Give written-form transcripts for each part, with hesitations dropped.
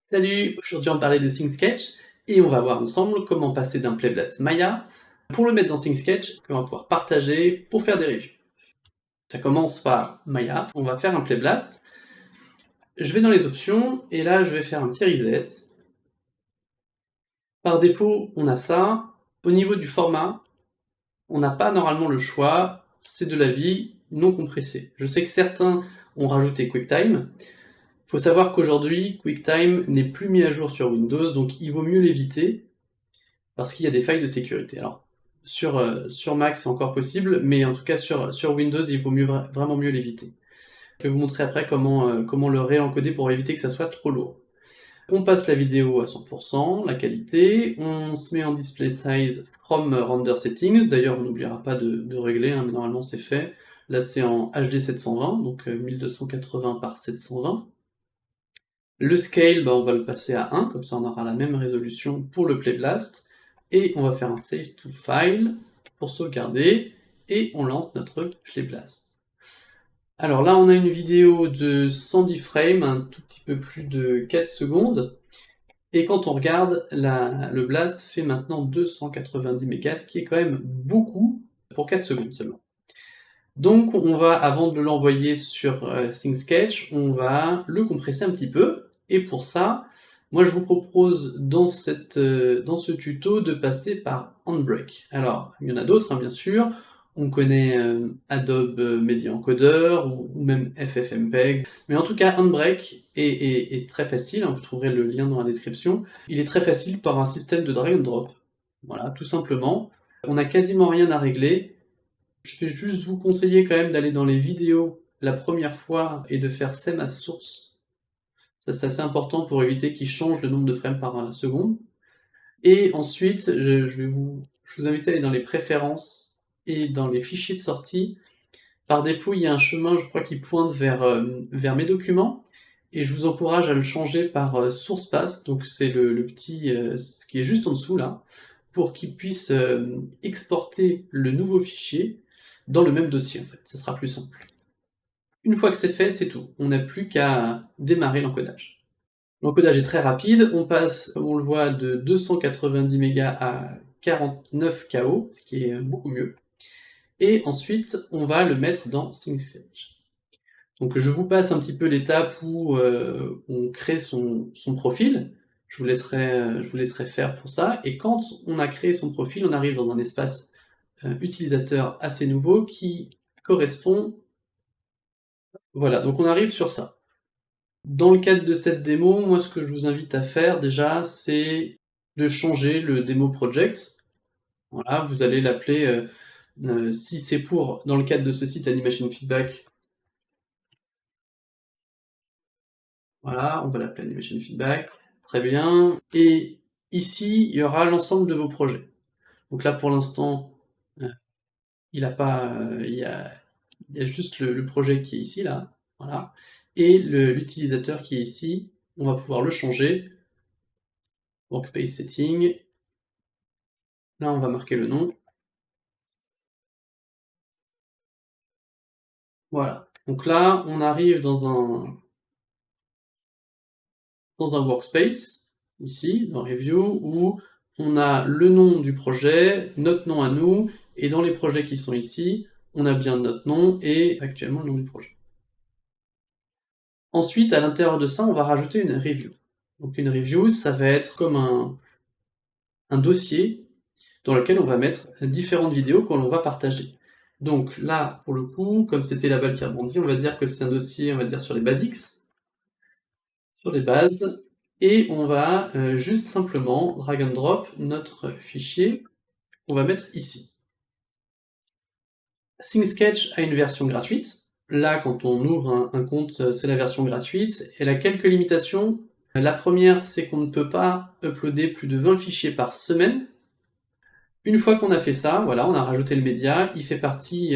Salut, aujourd'hui on va parler de SyncSketch et on va voir ensemble comment passer d'un Playblast Maya pour le mettre dans SyncSketch qu'on va pouvoir partager pour faire des reviews. Ça commence par Maya, on va faire un Playblast. Je vais dans les options et là je vais faire un petit reset. Par défaut on a ça. Au niveau du format, on n'a pas normalement le choix, c'est de la vie non compressée. Je sais que certains ont rajouté QuickTime. Il faut savoir qu'aujourd'hui, QuickTime n'est plus mis à jour sur Windows, donc il vaut mieux l'éviter, parce qu'il y a des failles de sécurité. Alors, sur Mac, c'est encore possible, mais en tout cas sur Windows, il vaut vraiment mieux l'éviter. Je vais vous montrer après comment le réencoder pour éviter que ça soit trop lourd. On passe la vidéo à 100%, la qualité, on se met en display size from render settings, d'ailleurs on n'oubliera pas de régler, hein, mais normalement c'est fait. Là c'est en HD 720, donc 1280 par 720. Le scale, on va le passer à 1, comme ça on aura la même résolution pour le Playblast. Et on va faire un Save to File pour sauvegarder, et on lance notre Playblast. Alors là on a une vidéo de 110 frames, un tout petit peu plus de 4 secondes, et quand on regarde, le blast fait maintenant 290 mégas, ce qui est quand même beaucoup pour 4 secondes seulement. Donc on va, avant de l'envoyer sur SyncSketch, on va le compresser un petit peu, et pour ça, moi je vous propose dans ce tuto de passer par Handbrake. Alors, il y en a d'autres bien sûr, on connaît Adobe Media Encoder, ou même FFmpeg, mais en tout cas Handbrake est très facile, hein, vous trouverez le lien dans la description. Il est très facile par un système de drag and drop, voilà, tout simplement. On n'a quasiment rien à régler. Je vais juste vous conseiller quand même d'aller dans les vidéos la première fois et de faire save as source. Ça c'est assez important pour éviter qu'il change le nombre de frames par seconde. Et ensuite, je vous invite à aller dans les préférences et dans les fichiers de sortie. Par défaut, il y a un chemin, je crois, qui pointe vers mes documents, et je vous encourage à le changer par source path, donc c'est le petit, ce qui est juste en dessous là, pour qu'il puisse exporter le nouveau fichier dans le même dossier en fait, ça sera plus simple. Une fois que c'est fait, c'est tout, on n'a plus qu'à démarrer l'encodage. L'encodage est très rapide, on passe, comme on le voit, de 290 mégas à 49 KO, ce qui est beaucoup mieux. Et ensuite, on va le mettre dans SyncSketch. Donc je vous passe un petit peu l'étape où on crée son profil, je vous laisserai faire pour ça, et quand on a créé son profil, on arrive dans un espace utilisateur assez nouveau qui correspond... Voilà, donc on arrive sur ça. Dans le cadre de cette démo, moi ce que je vous invite à faire déjà, c'est de changer le demo project. Voilà, vous allez l'appeler, si c'est pour, dans le cadre de ce site Animation Feedback, voilà, on va l'appeler Animation Feedback, très bien, et ici, il y aura l'ensemble de vos projets. Donc là, pour l'instant, il y a juste le projet qui est ici, là, voilà, et l'utilisateur qui est ici, on va pouvoir le changer, Workspace Setting, là on va marquer le nom, voilà. Donc là, on arrive dans un workspace, ici, dans Review, où on a le nom du projet, notre nom à nous, et dans les projets qui sont ici, on a bien notre nom et actuellement le nom du projet. Ensuite, à l'intérieur de ça, on va rajouter une review. Donc une review, ça va être comme un dossier dans lequel on va mettre différentes vidéos que l'on va partager. Donc là, pour le coup, comme c'était la balle qui rebondit, on va dire que c'est un dossier, on va dire, sur les basics, sur les bases, et on va juste simplement drag and drop notre fichier qu'on va mettre ici. SyncSketch a une version gratuite. Là, quand on ouvre un compte, c'est la version gratuite. Elle a quelques limitations. La première, c'est qu'on ne peut pas uploader plus de 20 fichiers par semaine. Une fois qu'on a fait ça, voilà, on a rajouté le média, il fait partie,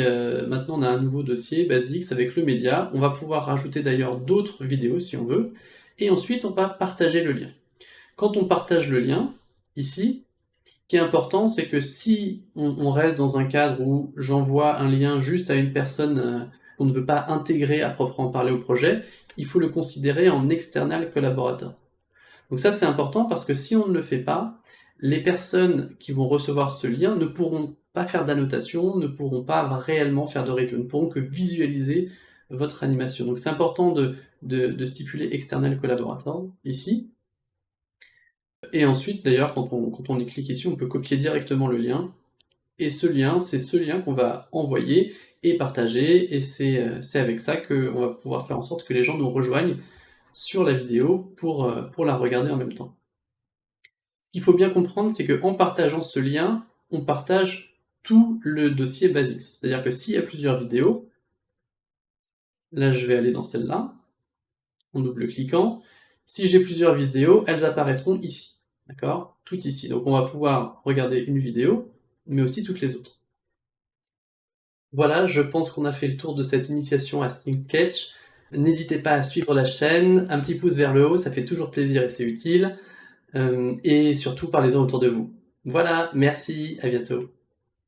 maintenant on a un nouveau dossier, Basics, avec le média. On va pouvoir rajouter d'ailleurs d'autres vidéos si on veut. Et ensuite, on va partager le lien. Quand on partage le lien, ici, ce qui est important, c'est que si on reste dans un cadre où j'envoie un lien juste à une personne qu'on ne veut pas intégrer à proprement parler au projet, il faut le considérer en external collaborateur. Donc ça, c'est important parce que si on ne le fait pas, les personnes qui vont recevoir ce lien ne pourront pas faire d'annotation, ne pourront pas réellement faire de review, ne pourront que visualiser votre animation. Donc c'est important de stipuler external collaborator ici. Et ensuite, d'ailleurs, quand on y clique ici, on peut copier directement le lien. Et ce lien, c'est ce lien qu'on va envoyer et partager, et c'est avec ça qu'on va pouvoir faire en sorte que les gens nous rejoignent sur la vidéo pour la regarder en même temps. Ce qu'il faut bien comprendre, c'est qu'en partageant ce lien, on partage tout le dossier basique. C'est-à-dire que s'il y a plusieurs vidéos, là je vais aller dans celle-là, en double-cliquant, si j'ai plusieurs vidéos, elles apparaîtront ici, d'accord? Tout ici. Donc on va pouvoir regarder une vidéo, mais aussi toutes les autres. Voilà, je pense qu'on a fait le tour de cette initiation à SingSketch. N'hésitez pas à suivre la chaîne, un petit pouce vers le haut, ça fait toujours plaisir et c'est utile. Et surtout, parlez-en autour de vous. Voilà, merci, à bientôt.